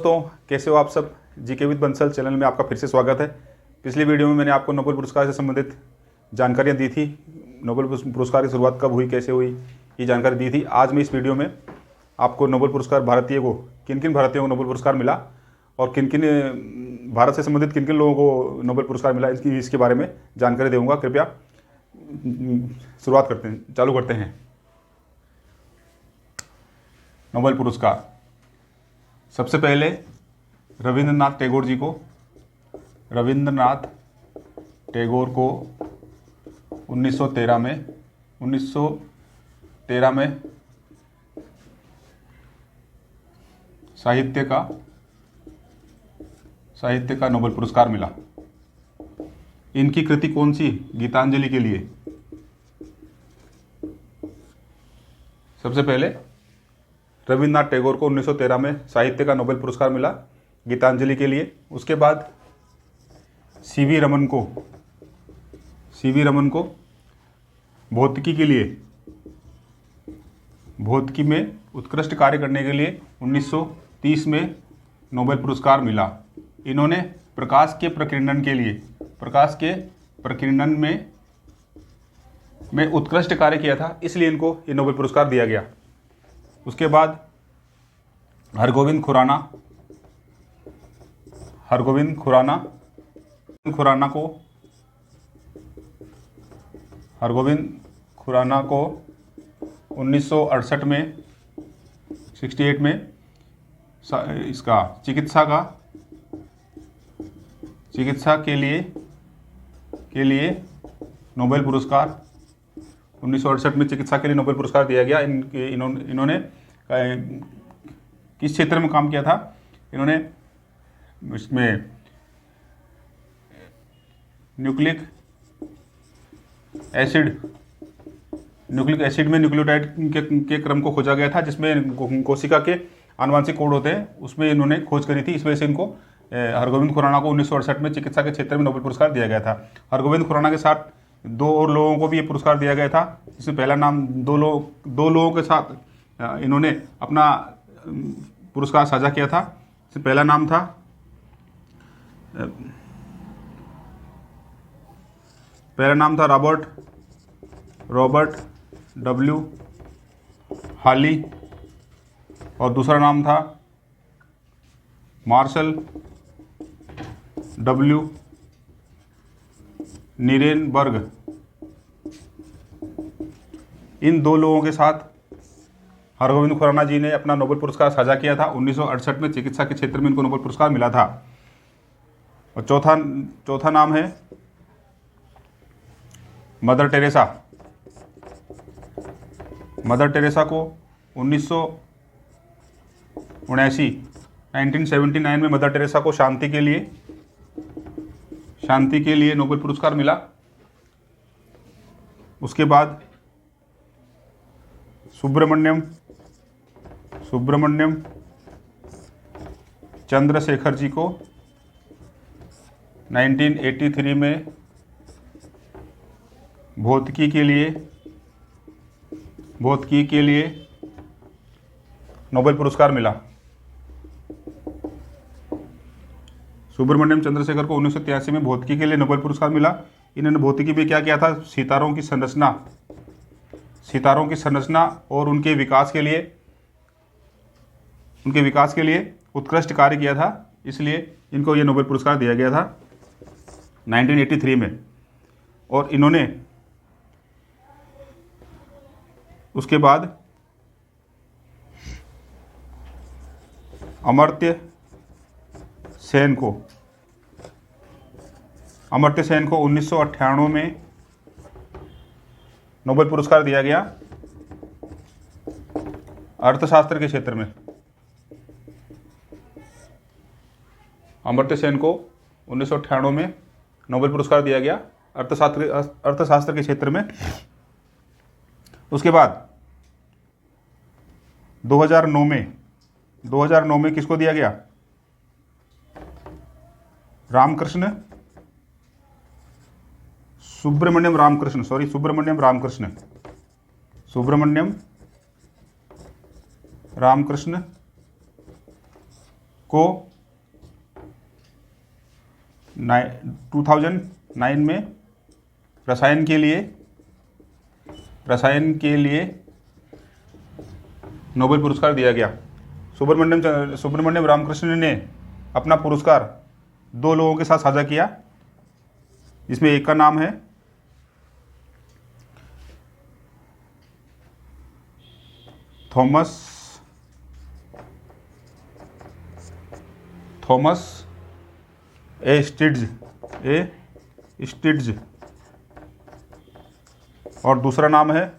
दोस्तों, कैसे हो आप सब। जीके विद बंसल चैनल में आपका फिर से स्वागत है। पिछली वीडियो में मैंने आपको नोबेल पुरस्कार से संबंधित जानकारियां दी थी। नोबेल पुरस्कार की शुरुआत कब हुई, कैसे हुई, ये जानकारी दी थी। आज मैं इस वीडियो में आपको नोबेल पुरस्कार किन किन भारतीयों को नोबेल पुरस्कार मिला और किन किन भारत से संबंधित किन किन लोगों को नोबेल पुरस्कार मिला, इसके बारे में जानकारी दूंगा। कृपया चालू करते हैं। नोबेल पुरस्कार सबसे पहले रविंद्रनाथ टैगोर को 1913 में साहित्य का नोबेल पुरस्कार मिला। इनकी कृति कौन सी? गीतांजलि के लिए। सबसे पहले रविंद्रनाथ टैगोर को 1913 में साहित्य का नोबेल पुरस्कार मिला गीतांजलि के लिए। उसके बाद सीवी रमन को भौतिकी में उत्कृष्ट कार्य करने के लिए 1930 में नोबेल पुरस्कार मिला। इन्होंने प्रकाश के प्रकीर्णन में उत्कृष्ट कार्य किया था, इसलिए इनको ये नोबेल पुरस्कार दिया गया। उसके बाद हरगोविंद खुराना को 1968 में 68 में इसका चिकित्सा के लिए नोबेल पुरस्कार 1968 में चिकित्सा के लिए नोबेल पुरस्कार दिया गया। इन्होंने किस क्षेत्र में काम किया था? इन्होंने इसमें न्यूक्लिक एसिड में न्यूक्लियोटाइड के क्रम को खोजा गया था, जिसमें कोशिका के आनुवंशिक कोड होते हैं, उसमें इन्होंने खोज करी थी। इस वजह से इनको हरगोविंद खुराना को 1968 में चिकित्सा के क्षेत्र में नोबेल पुरस्कार दिया गया था। हरगोविंद खुराना के साथ दो और लोगों को भी ये पुरस्कार दिया गया था। इसमें पहला नाम दो लोगों के साथ इन्होंने अपना पुरस्कार साझा किया था। इसमें पहला नाम था रॉबर्ट डब्ल्यू हाली और दूसरा नाम था मार्शल डब्ल्यू निरेनबर्ग। इन दो लोगों के साथ हरगोविंद खुराना जी ने अपना नोबेल पुरस्कार साझा किया था। 1968 में चिकित्सा के क्षेत्र में इनको नोबेल पुरस्कार मिला था। और चौथा नाम है मदर टेरेसा को 1979 में मदर टेरेसा को शांति के लिए नोबेल पुरस्कार मिला। उसके बाद सुब्रमण्यम चंद्रशेखर जी को 1983 में भौतिकी के लिए नोबेल पुरस्कार मिला। सुब्रमण्यम चंद्रशेखर को 1983 में भौतिकी के लिए नोबेल पुरस्कार मिला। इन्होंने भौतिकी में क्या किया था? सितारों की संरचना और उनके विकास के लिए उत्कृष्ट कार्य किया था, इसलिए इनको ये नोबेल पुरस्कार दिया गया था 1983 में। और इन्होंने उसके बाद अमर्त्य सेन को 1998 में नोबेल पुरस्कार दिया गया अर्थशास्त्र के क्षेत्र में। अमर्त्य सेन को 1998 में नोबेल पुरस्कार दिया गया अर्थशास्त्र के क्षेत्र में। उसके बाद 2009 में किसको दिया गया? सुब्रमण्यम रामकृष्ण को 2009 में रसायन के लिए नोबेल पुरस्कार दिया गया। सुब्रमण्यम रामकृष्णन ने अपना पुरस्कार 2 लोगों के साथ साझा किया, जिसमें एक का नाम है थॉमस ए स्टिड्ज और दूसरा नाम है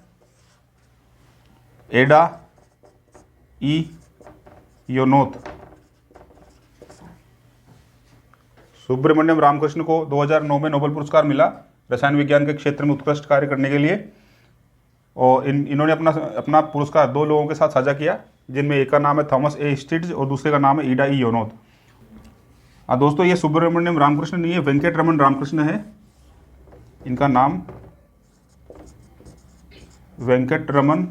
एडा ई योनोथ। सुब्रमण्यम रामकृष्ण को 2009 में नोबेल पुरस्कार मिला रसायन विज्ञान के क्षेत्र में उत्कृष्ट कार्य करने के लिए, और इन्होंने अपना पुरस्कार 2 लोगों के साथ साझा किया, जिनमें एक का नाम है थॉमस ए स्टिड्ज और दूसरे का नाम है ईडा ई योनोथ। दोस्तों, ये सुब्रमण्यम रामकृष्ण नहीं है, वेंकटरमन रामकृष्ण है। इनका नाम वेंकटरमन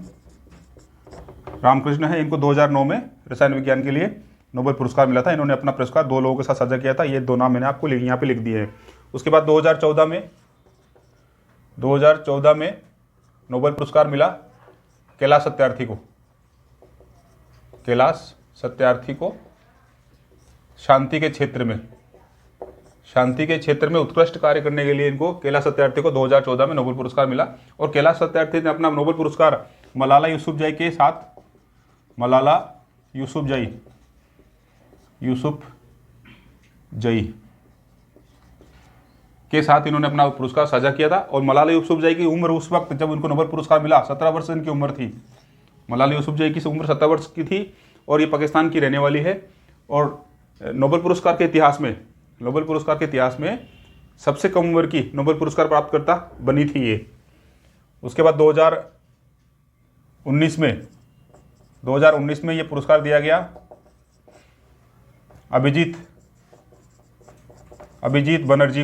रामकृष्ण है। इनको 2009 में रसायन विज्ञान के लिए नोबेल पुरस्कार मिला था। इन्होंने अपना पुरस्कार 2 लोगों के साथ साझा किया था। ये 2 नाम मैंने आपको यहाँ पे लिख दिए हैं। उसके बाद 2014 में नोबेल पुरस्कार मिला कैलाश सत्यार्थी को शांति के क्षेत्र में उत्कृष्ट कार्य करने के लिए इनको कैलाश सत्यार्थी को 2014 में नोबेल पुरस्कार मिला। और कैलाश सत्यार्थी ने अपना नोबेल पुरस्कार मलाला यूसुफजई के साथ इन्होंने अपना पुरस्कार साझा किया था। और मलाला यूसुफजई की उम्र उस वक्त जब उनको नोबेल पुरस्कार मिला 17 वर्ष इनकी उम्र थी। मलाला यूसुफजई की उम्र 17 वर्ष की थी और ये पाकिस्तान की रहने वाली है। और नोबेल पुरस्कार के इतिहास में सबसे कम उम्र की नोबेल पुरस्कार प्राप्तकर्ता बनी थी ये। उसके बाद 2019 में ये पुरस्कार दिया गया अभिजीत बनर्जी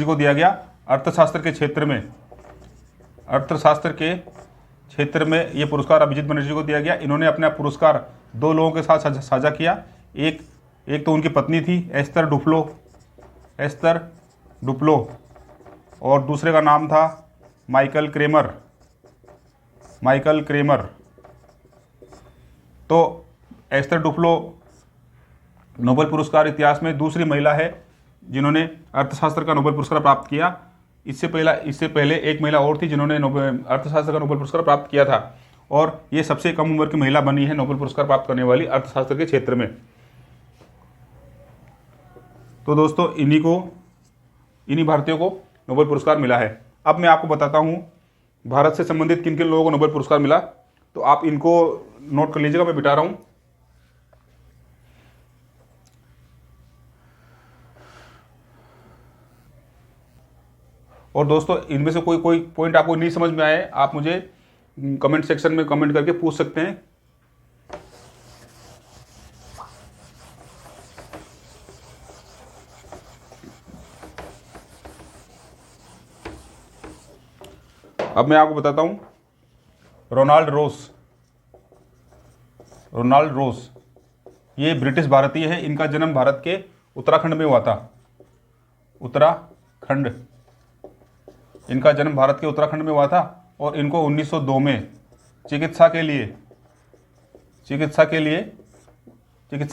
को दिया गया अर्थशास्त्र के क्षेत्र में ये पुरस्कार अभिजीत बनर्जी को दिया गया। इन्होंने अपना पुरस्कार 2 लोगों के साथ साझा किया। एक तो उनकी पत्नी थी एस्तर डुप्लो और दूसरे का नाम था माइकल क्रेमर। तो एस्तर डुप्लो नोबेल पुरस्कार इतिहास में दूसरी महिला है जिन्होंने अर्थशास्त्र का नोबेल पुरस्कार प्राप्त किया। इससे पहले एक महिला और थी जिन्होंने अर्थशास्त्र का नोबेल पुरस्कार प्राप्त किया था, और ये सबसे कम उम्र की महिला बनी है नोबेल पुरस्कार प्राप्त करने वाली अर्थशास्त्र के क्षेत्र में। तो दोस्तों, इन्हीं भारतीयों को नोबेल पुरस्कार मिला है। अब मैं आपको बताता हूँ भारत से संबंधित किन किन लोगों को नोबेल पुरस्कार मिला, तो आप इनको नोट कर लीजिएगा, मैं बिता रहा हूँ। और दोस्तों, इनमें से कोई पॉइंट आपको नहीं समझ में आए, आप मुझे कमेंट सेक्शन में कमेंट करके पूछ सकते हैं। अब मैं आपको बताता हूं रोनाल्ड रोस ये ब्रिटिश भारतीय है। इनका जन्म भारत के उत्तराखंड में हुआ था। इनका जन्म भारत के उत्तराखंड में हुआ था और इनको 1902 में चिकित्सा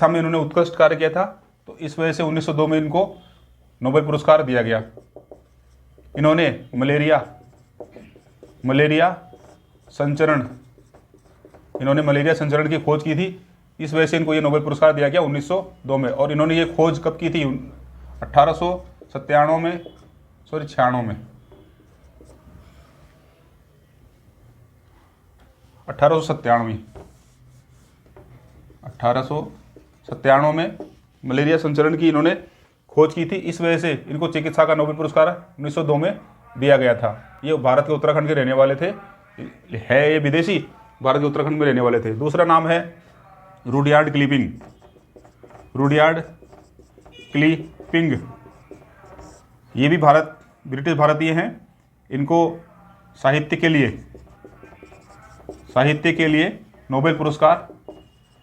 में इन्होंने उत्कृष्ट कार्य किया था। तो इस वजह से 1902 में इनको नोबेल पुरस्कार दिया गया। इन्होंने मलेरिया संचरण की खोज की थी। इस वजह से इनको ये नोबेल पुरस्कार दिया गया 1902 में। और इन्होंने ये खोज कब की थी? 1897 में, 1897 में मलेरिया संचरण की इन्होंने खोज की थी। इस वजह से इनको चिकित्सा का नोबेल पुरस्कार 1902 में दिया गया था। ये भारत के उत्तराखंड के रहने वाले थे, ये विदेशी भारत के उत्तराखंड में रहने वाले थे। दूसरा नाम है रुडयार्ड क्लीपिंग। ये भी ब्रिटिश भारतीय हैं। इनको साहित्य के लिए नोबेल पुरस्कार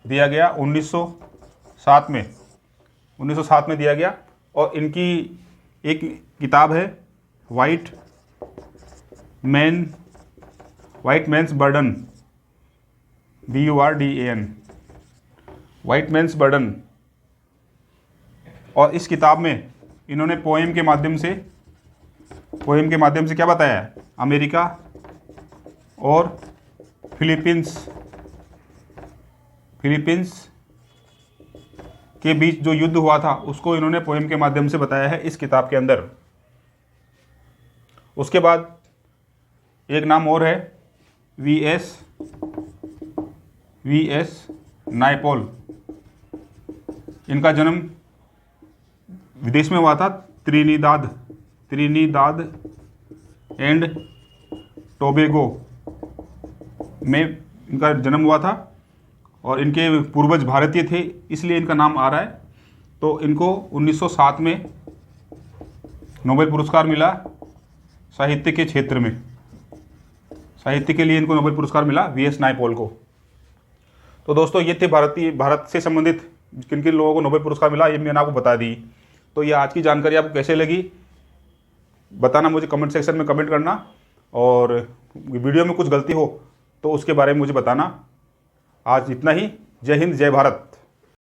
दिया गया 1907 में, 1907 में दिया गया। और इनकी एक किताब है white man's burden, BURDAN, white man's burden. और इस किताब में इन्होंने पोएम के माध्यम से क्या बताया है, अमेरिका और फिलीपींस के बीच जो युद्ध हुआ था उसको इन्होंने पोएम के माध्यम से बताया है इस किताब के अंदर। उसके बाद एक नाम और है वीएस नायपॉल। इनका जन्म विदेश में हुआ था, त्रिनिदाद एंड टोबेगो में इनका जन्म हुआ था। और इनके पूर्वज भारतीय थे, इसलिए इनका नाम आ रहा है। तो इनको 1907 में नोबेल पुरस्कार मिला साहित्य के क्षेत्र में, साहित्य के लिए इनको नोबेल पुरस्कार मिला वीएस नायपॉल को। तो दोस्तों ये थे भारत से संबंधित किन किन लोगों को नोबेल पुरस्कार मिला, ये मैंने आपको बता दी। तो ये आज की जानकारी आपको कैसे लगी बताना, मुझे कमेंट सेक्शन में कमेंट करना। और वीडियो में कुछ गलती हो तो उसके बारे में मुझे बताना। आज इतना ही। जय हिंद, जय भारत।